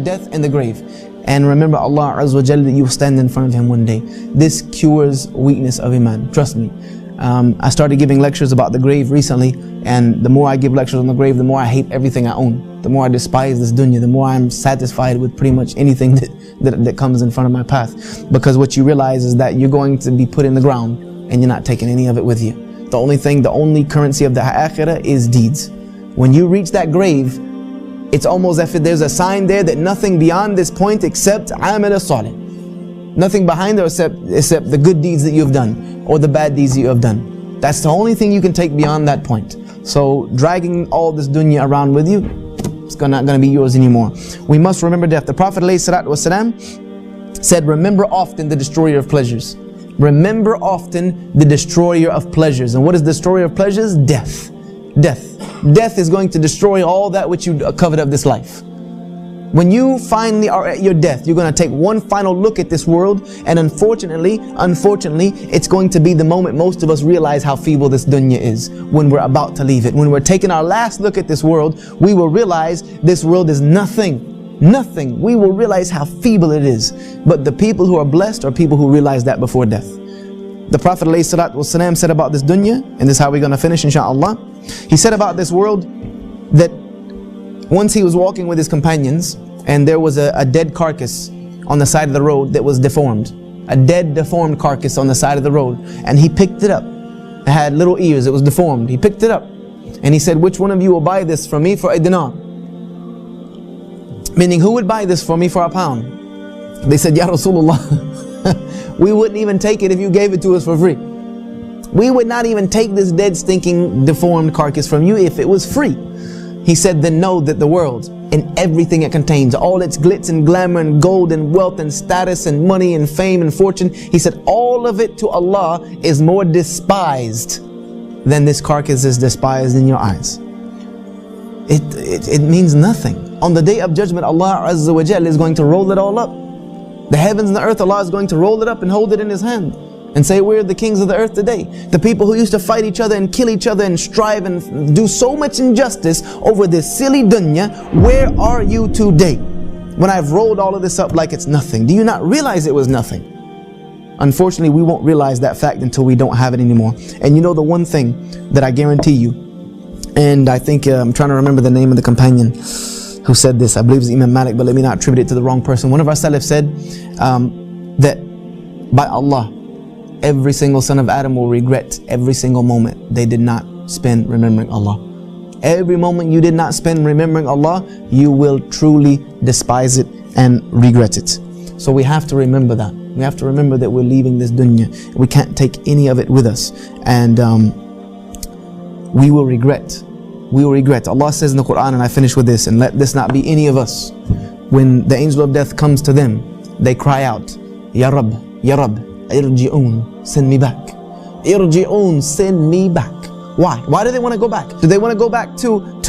death and the grave. And remember Allah Azza wa Jalla, that you will stand in front of Him one day. This cures weakness of Iman, trust me. I started giving lectures about the grave recently, and the more I give lectures on the grave, the more I hate everything I own. The more I despise this dunya, the more I'm satisfied with pretty much anything that comes in front of my path. Because what you realize is that you're going to be put in the ground and you're not taking any of it with you. The only currency of the akhirah is deeds. When you reach that grave, it's almost as if there's a sign there that nothing beyond this point except amal as-salih. Nothing behind there except the good deeds that you have done or the bad deeds that you have done. That's the only thing you can take beyond that point. So dragging all this dunya around with you, it's not going to be yours anymore. We must remember death. The Prophet ﷺ said, remember often the destroyer of pleasures. Remember often the destroyer of pleasures. And what is the destroyer of pleasures? Death. Death is going to destroy all that which you covet of this life. When you finally are at your death, you're going to take one final look at this world, and unfortunately, it's going to be the moment most of us realize how feeble this dunya is. When we're about to leave it, when we're taking our last look at this world, we will realize this world is nothing. Nothing. We will realize how feeble it is. But the people who are blessed are people who realize that before death. The Prophet ﷺ said about this dunya, and this is how we're going to finish inshallah. He said about this world that once he was walking with his companions, and there was a dead carcass on the side of the road that was deformed. A dead, deformed carcass on the side of the road. And he picked it up. It had little ears, it was deformed. He picked it up. And he said, which one of you will buy this from me for a dinar? Meaning, who would buy this for me for a pound? They said, Ya Rasulullah, we wouldn't even take it if you gave it to us for free. We would not even take this dead, stinking, deformed carcass from you if it was free. He said, then know that the world and everything it contains, all its glitz and glamour and gold and wealth and status and money and fame and fortune, he said, all of it to Allah is more despised than this carcass is despised in your eyes. It means nothing. On the day of judgment, Allah Azza wa Jalla is going to roll it all up. The heavens and the earth, Allah is going to roll it up and hold it in His hand and say, we're the kings of the earth today. The people who used to fight each other and kill each other and strive and do so much injustice over this silly dunya, where are you today? When I've rolled all of this up like it's nothing. Do you not realize it was nothing? Unfortunately, we won't realize that fact until we don't have it anymore. And you know the one thing that I guarantee you, and I think, I'm trying to remember the name of the companion who said this, I believe it's Imam Malik, but let me not attribute it to the wrong person. One of our Salaf said that by Allah, every single son of Adam will regret every single moment they did not spend remembering Allah. Every moment you did not spend remembering Allah, you will truly despise it and regret it. So we have to remember that. We have to remember that we're leaving this dunya. We can't take any of it with us. And we will regret. We will regret. Allah says in the Quran, and I finish with this, and let this not be any of us. When the angel of death comes to them, they cry out, Ya Rabb, Ya Rabb, Irji'un, send me back. Irji'un, send me back. Why? Why do they want to go back? Do they want to go back to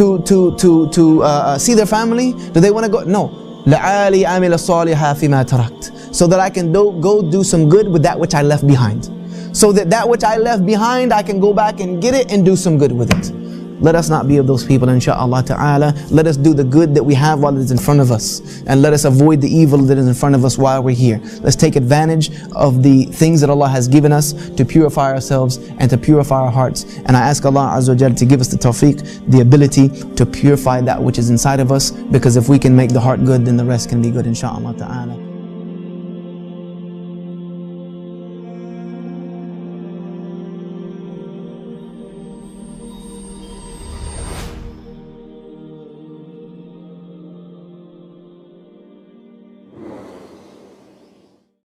see their family? Do they want to go? No. لَعَالِي عَمِلَ صَالِحًا فِيمَا تَرَكْتُ. So that I can go do some good with that which I left behind. So that which I left behind, I can go back and get it and do some good with it. Let us not be of those people, insha'Allah ta'ala. Let us do the good that we have while it is in front of us. And let us avoid the evil that is in front of us while we're here. Let's take advantage of the things that Allah has given us to purify ourselves and to purify our hearts. And I ask Allah Azza wa Jalla to give us the tawfiq, the ability to purify that which is inside of us. Because if we can make the heart good, then the rest can be good, insha'Allah ta'ala.